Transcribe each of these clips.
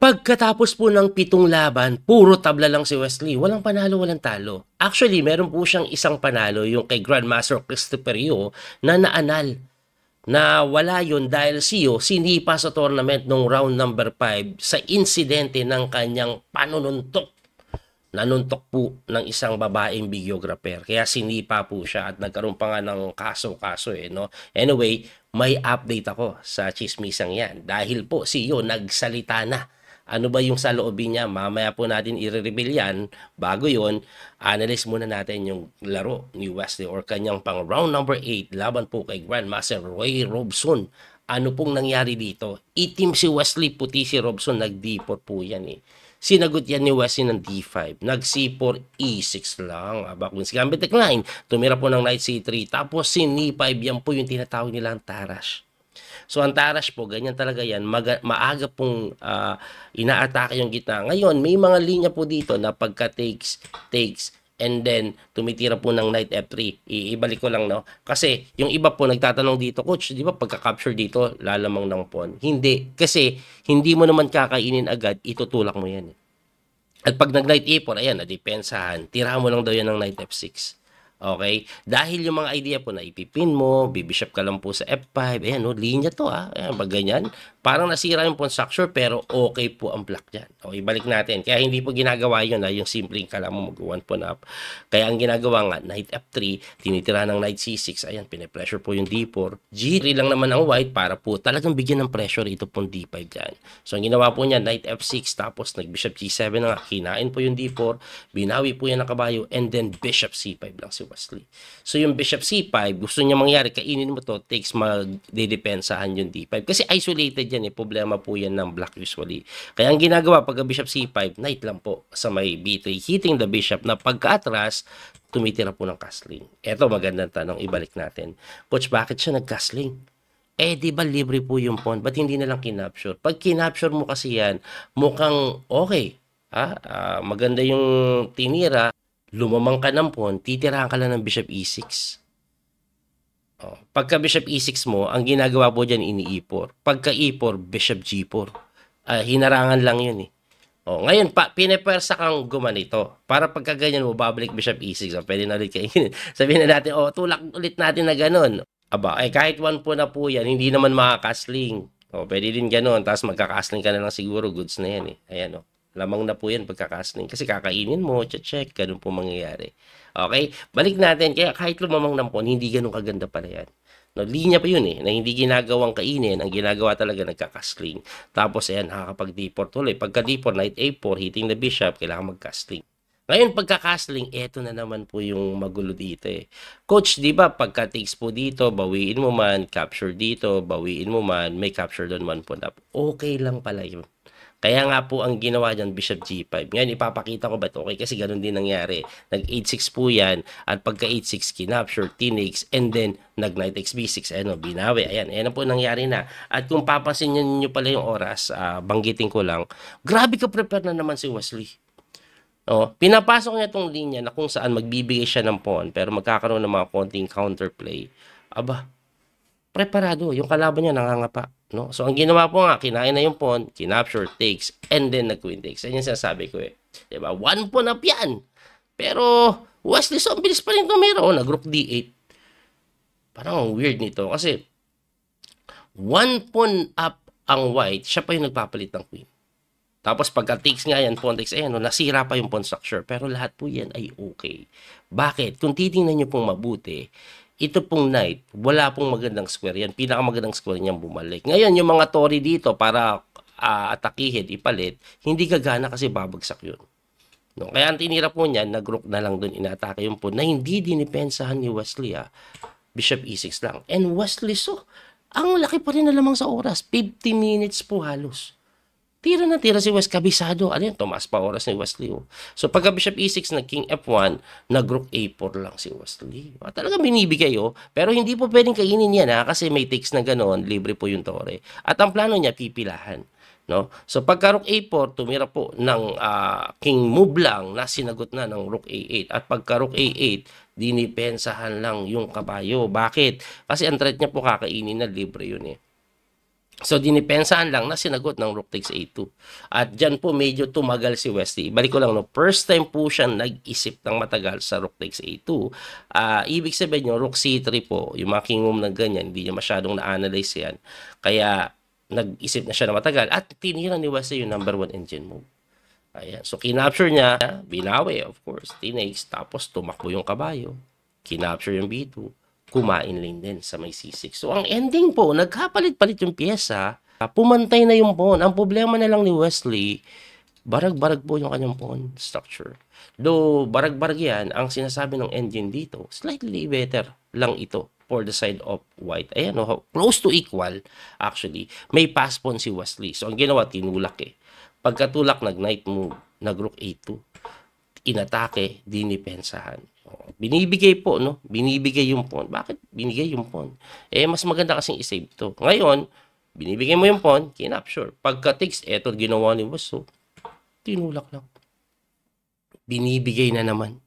Pagkatapos po ng 7 laban, puro tabla lang si Wesley. Walang panalo, walang talo. Actually, meron po siyang isang panalo, yung kay Grandmaster Christopher Rio, na naanal. Na wala yun dahil siyo sinipa sa tournament nung round number 5 sa insidente ng kanyang panununtok. Nanuntok po ng isang babaeng videographer. Kaya sinipa po siya at nagkaroon pa nga ng kaso-kaso no. Anyway, may update ako sa chismisang yan. Dahil po siyo nagsalita na. Ano ba yung saloobin niya? Mamaya po natin i-reveal yan. Bago yun, analyze muna natin yung laro ni Wesley or kanyang pang round number 8 laban po kay Grandmaster Roy Robson. Ano pong nangyari dito? Itim si Wesley, puti si Robson. Nag-D4 po yan Sinagot yan ni Wesley ng D5. Nag-C4, E6 lang. Aba, Queen's Gambit decline. Tumira po ng Knight C3. Tapos C5, yan po yung tinatawag nilang Tarrasch. So ang Tarrasch po, ganyan talaga yan. Maaga pong inaatake yung gitna. Ngayon, may mga linya po dito na pagka takes, and then tumitira po ng Knight F3. Ibalik ko lang, no? Kasi yung iba po nagtatanong dito, Coach, di ba pagka-capture dito, lalamang ng pawn? Hindi. Kasi hindi mo naman kakainin agad, itutulak mo yan. At pag nag-Knight E4, ayan, nadepensahan, tira mo lang daw yan ng Knight F6. Okay? Dahil yung mga idea po na ipipin mo, bibishop ka lang po sa F5, ayan, no, linya to, ayan, pag ganyan, parang nasira yung pawn structure, pero okay po ang block dyan. Okay, balik natin. Kaya hindi po ginagawa yun, yung simpleng ka lang mo mag-1 pawn up. Kaya ang ginagawa nga, Knight F3, tinitira ng Knight C6, ayan, pinipressure po yung D4. G3 lang naman ang white para po talagang bigyan ng pressure ito pong D5 dyan. So, ang ginawa po niya, Knight F6, tapos nag-bishop G7 na nga, kinain po yung D4, binawi po yan ng kabayo, and then bishop C5 lang si Wesley. So, yung bishop C5, gusto niya mangyari, kainin mo to, takes magdidepensahan yung D5. Kasi isolated yan problema po yan ng black usually. Kaya ang ginagawa pag bishop C5, knight lang po sa may B3, hitting the bishop na pagka-atras, tumitira po ng castling. Eto, magandang tanong, ibalik natin. Coach, bakit siya nag-castling? Di ba libre po yung pawn? Ba't hindi nalang kinapture? Pag kinapture mo kasi yan, mukhang okay. Maganda yung tinira, lumamang ka ng pawn, titirahan ka lang ng bishop E6. Pagka bishop E6 mo, ang ginagawa po dyan ini-E4. Pagka E4, bishop G4. Hinarangan lang yun ngayon, pinepersa kang gumanito. Para pagka ganyan mo, babalik bishop E6. Pwede na ulit kainin. Sabihin na natin, tulak ulit natin na ganun. Aba, kahit 1 po na po yan, hindi naman makakasling. Pwede din ganun. Tapos magkakasling ka na lang siguro, goods na yan Ayan lamang na po yan pagkakasling. Kasi kakainin mo, check, ganun po mangyayari. Okay? Balik natin. Kaya kahit lumamang ng pawn, hindi ganun kaganda pala yan. No, linya pa yun na hindi ginagawang kainin. Ang ginagawa talaga nagkakasling. Tapos ayan, nakakapag D4 tuloy. Pagka D4, Knight A4, hitting the bishop, kailangan magcasting. Ngayon, pagka-castling, eto na naman po yung magulo dito Coach, di ba, pagka-takes po dito, bawiin mo man, capture dito, bawiin mo man, may capture doon 1 pawn up. Okay lang pala yun. Kaya nga po ang ginawa dyan, bishop G5. Ngayon, ipapakita ko ba ito? Okay, kasi ganun din nangyari. Nag-8-6 po yan, at pagka 8-6, kinapture, tinakes, and then nag-knight XB6. Binawi. Ayan po nangyari na. At kung papansin nyo pala yung oras, banggitin ko lang, grabe ka prepare na naman si Wesley. Pinapasok niya itong linya na kung saan magbibigay siya ng pawn, pero magkakaroon ng mga konting counterplay. Aba, preparado. Yung kalaban niya nangangapa. No? So, ang ginawa po nga, kinain na yung pawn, kinapture, takes, and then nag-queen takes. Yan yung sinasabi ko Diba? 1 pawn up yan. Pero, Wesley, so, ang bilis pa rin tumira. Nag-rook D8. Parang weird nito. Kasi, 1 pawn up ang white, siya pa yung nagpapalit ng queen. Tapos, pagka-takes nga yan, pawn takes, nasira pa yung pawn structure. Pero lahat po yan ay okay. Bakit? Kung titingnan nyo pong mabuti, ito pong knight, wala pong magandang square yan. Pinakamagandang square niyang bumalik. Ngayon, yung mga tori dito para atakihin, ipalit, hindi gagana kasi babagsak yun. No? Kaya ang tinira po niyan, nag-rook na lang dun, inaatake yung pawn na hindi dinipensahan ni Wesley. Bishop E6 lang. And Wesley, so, ang laki pa rin na lamang sa oras. 50 minutes po halos. Tira na tira si West, kabisado. Ano yun? Tumaas pa oras ni Wesley. So, pagka Bishop E6, nag-King F1, nag-Rook A4 lang si Wesley. Talagang binibigay Pero hindi po pwedeng kainin yan kasi may takes na gano'n, libre po yung tore. At ang plano niya, pipilahan. No? So, pagka Rook A4, tumira po ng King move lang na sinagot na ng Rook A8. At pagka Rook A8, dinipensahan lang yung kabayo. Bakit? Kasi ang threat niya po kakainin na libre yun So, dinipensahan lang na sinagot ng rook takes a2. At dyan po medyo tumagal si Wesley. Balik ko lang, no, first time po siya nag-isip ng matagal sa rook takes a2. Ibig sabihin nyo, rook c3 po, yung mga king move na ganyan, hindi niya masyadong na-analyze yan. Kaya, nag-isip na siya na matagal at tinira ni Wesley yung number 1 engine move. Ayan. So, kinapture niya, binawi, of course, tinags, tapos tumakbo yung kabayo, kinapture yung b2, kumain lane din sa may c6. So, ang ending po, nagkapalit-palit yung pyesa, pumantay na yung pawn. Ang problema na lang ni Wesley, barag-barag po yung kanyang pawn structure. Though, barag-barag yan, ang sinasabi ng engine dito, slightly better lang ito for the side of white. Ayan, close to equal, actually. May pass pawn si Wesley. So, ang ginawa, tinulak eh. Pagkatulak, nag-knight move, nag-rook a2. Inatake, dinipensahan. Binibigay po, no? Binibigay yung pawn. Bakit binigay yung pawn? Mas maganda kasing isave to. Ngayon, binibigay mo yung pawn, kinapture. Pagka-takes, eto ginawa ni Wesley. Tinulak lang. Binibigay na naman.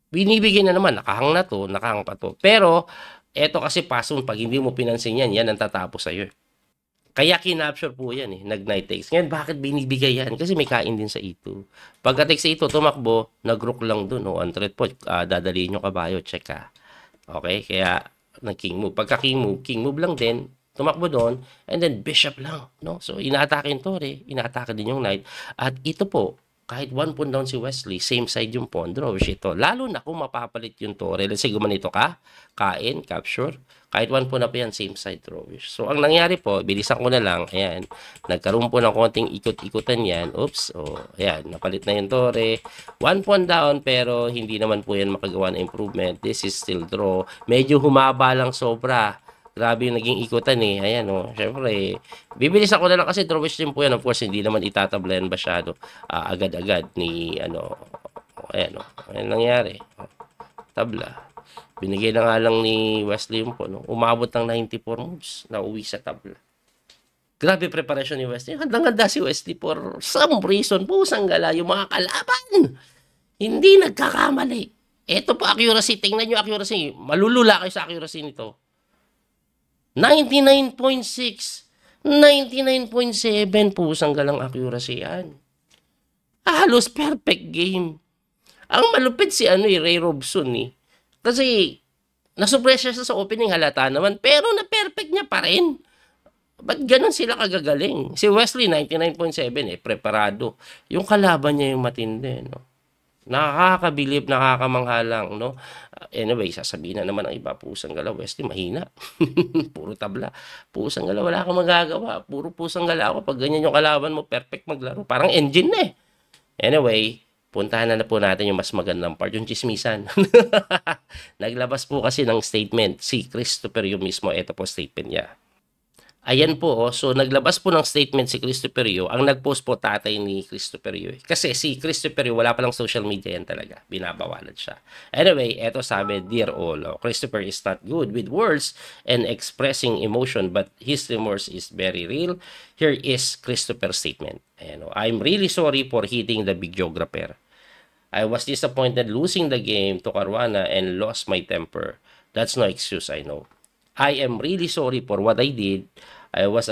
Binibigay na naman. Nakahang na to, nakahang pa to. Pero, eto kasi pasun, pag hindi mo pinansin yan, yan ang tatapos sa'yo. Kaya kinapture po yan eh, nag-knight takes. Ngayon, bakit binibigay yan? Kasi may kain din sa e2. Pagka takes sa e2, tumakbo, nag-rook lang dun. Untreat po, dadaliin yung kabayo, check ka. Okay, kaya nag-king move. Pagka king move lang din, tumakbo doon, and then bishop lang. No? So, inaatake yung tore, inaatake din yung knight. At ito po, kahit one pawn down si Wesley, same side yung pawn, drawish ito. Lalo na kung mapapalit yung tore. Let's say, gumanito ka, kain, capture. Kahit one pawn na po yan, same side drawish. So, ang nangyari po, bilisan ko na lang, ayan, nagkaroon po ng konting ikot-ikutan yan. Oops, ayan, napalit na yung tore. One pawn down, pero hindi naman po yan makagawa ng improvement. This is still draw. Medyo humaba lang sobra. Grabe yung naging ikutan eh. Ayan syempre, bibilis ako na lang kasi drawish din po yan. Of course, hindi naman itatablayan masyado agad-agad ni ayan ayan nangyari. Tabla. Binigay na nga lang ni Wesley yung po. Umabot ng 94 moves na uwi sa tabla. Grabe preparation ni Wesley. Handang-handa si Wesley for some reason. Pusang gala yung mga kalaban. Hindi nagkakamali. Ito po accuracy. Tingnan nyo accuracy. Malulula kayo sa accuracy nito. 99.6, 99.7 pusang galang accuracy yan. Halos perfect game. Ang malupit si Ray Robson eh. Kasi nasupress siya sa opening, halata naman, pero na perfect niya pa rin. Ba't ganun sila kagagaling? Si Wesley 99.7 preparado. Yung kalaban niya yung matindi, no? Nakakabilib, nakakamanghalang, no? Anyway, sasabihin na naman ang iba, pusang gala, Wesley, mahina. Puro tabla. Pusang gala, wala kang magagawa. Puro pusang gala ako. Pag ganyan yung kalaban mo, perfect maglaro. Parang engine na eh. Anyway, puntahan na po natin yung mas magandang part, yung chismisan. Naglabas po kasi ng statement si Christopher yung mismo. Ito po statement niya. Ayan po, so naglabas po ng statement si Christopher Yu. Ang nag-post po tatay ni Christopher Yu. Kasi si Christopher Yu, wala palang social media yan talaga. Binabawalan siya. Anyway, eto sabi, Dear all, Christopher is not good with words and expressing emotion, but his remorse is very real. Here is Christopher's statement. Ayan, I'm really sorry for hitting the big geographer. I was disappointed losing the game to Caruana and lost my temper. That's no excuse, I know. I am really sorry for what I did. It was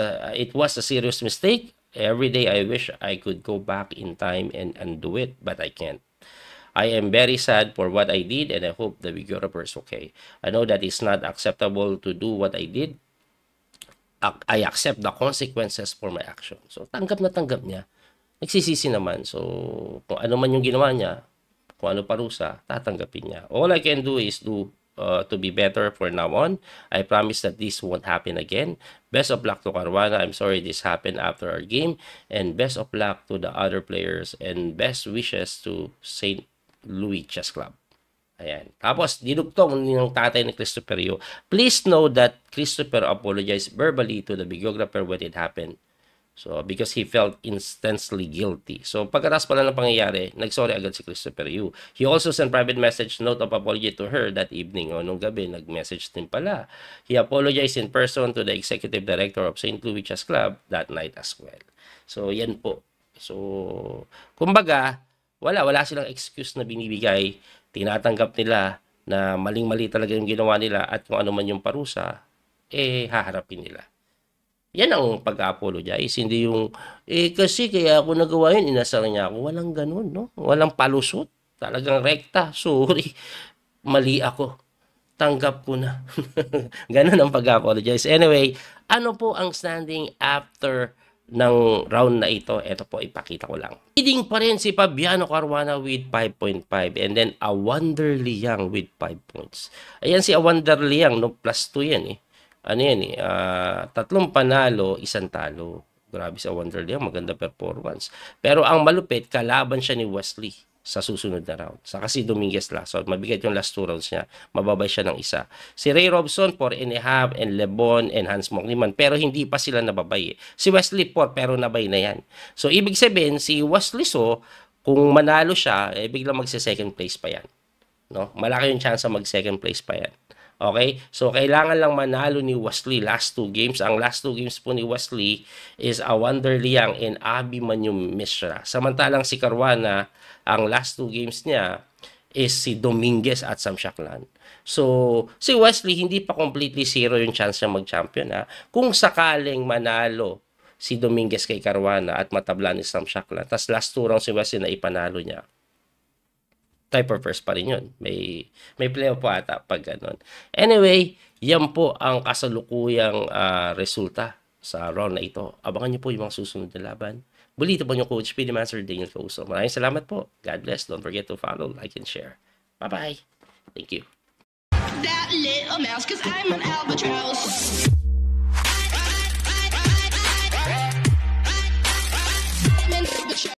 a serious mistake. Every day I wish I could go back in time and undo it, but I can't. I am very sad for what I did and I hope the videographer is okay. I know that it's not acceptable to do what I did. I accept the consequences for my action. So, tanggap na tanggap niya. Nagsisisi naman. So, kung ano man yung ginawa niya, kung ano parusa, tatanggapin niya. All I can do is to be better for now on. I promise that this won't happen again. Best of luck to Caruana. I'm sorry this happened after our game. And best of luck to the other players. And best wishes to St. Louis Chess Club. Ayan. Tapos, dinugtong ng tatay ni Christopher Yu. Please know that Christopher apologized verbally to the videographer when it happened. So, because he felt intensely guilty. So, pagkatapos pala ng pangyayari, nagsorry agad si Christopher Yu. He also sent private message note of apology to her that evening. Nung gabi, nag-message din pala. He apologized in person to the executive director of St. Louis Chess Club that night as well. So, yan po. So, kumbaga, wala silang excuse na binibigay. Tinatanggap nila na maling-mali talaga yung ginawa nila at kung ano man yung parusa, haharapin nila. Yan ang pag-apologize, hindi yung, kasi kaya ako nagawa yun, inasar niya ako. Walang ganun, no? Walang palusot. Talagang rekta. Sorry. Mali ako. Tanggap ko na. Ganun ang pag-apologize. Anyway, ano po ang standing after ng round na ito? Ito po, ipakita ko lang. Leading pa rin si Fabiano Caruana with 5.5 and then a Wonder Liang with 5 points. Ayan si a Wonder Liang, no? Plus 2 yan eh. Ano yan eh, 3 panalo, 1 talo. Grabe sa Wonder Liang, maganda performance. Pero ang malupit, kalaban siya ni Wesley sa susunod na round. Saka si Dominguez last round. Mabigat yung last 2 rounds niya. Mababay siya ng isa. Si Ray Robson, 4.5, and Lebon, and Hans Mokliman. Pero hindi pa sila nababay. Si Wesley 4, pero nabay na yan. So, ibig sabihin, si Wesley So, kung manalo siya, biglang magse-second place pa yan. No? Malaki yung chance mag-second place pa yan. Okay? So, kailangan lang manalo ni Wesley last 2 games. Ang last 2 games po ni Wesley is a Wonder Liang and Abhimanyu Mishra. Samantalang si Caruana, ang last 2 games niya is si Dominguez at Sam Shaklan. So, si Wesley, hindi pa completely zero yung chance niya mag-champion. Ha? Kung sakaling manalo si Dominguez kay Caruana at matabla ni Sam Shaklan, tas last 2 rounds si Wesley na ipanalo niya, tie for first pa rin yun. May playoff po ata pag ganun. Anyway, yan po ang kasalukuyang resulta sa round na ito. Abangan niyo po yung mga susunod na laban. Muli, ito po yung Coach Speedy Master Daniel Couso. Maraming salamat po. God bless. Don't forget to follow, like, and share. Bye-bye. Thank you. That little mouse, 'cause I'm an albatross.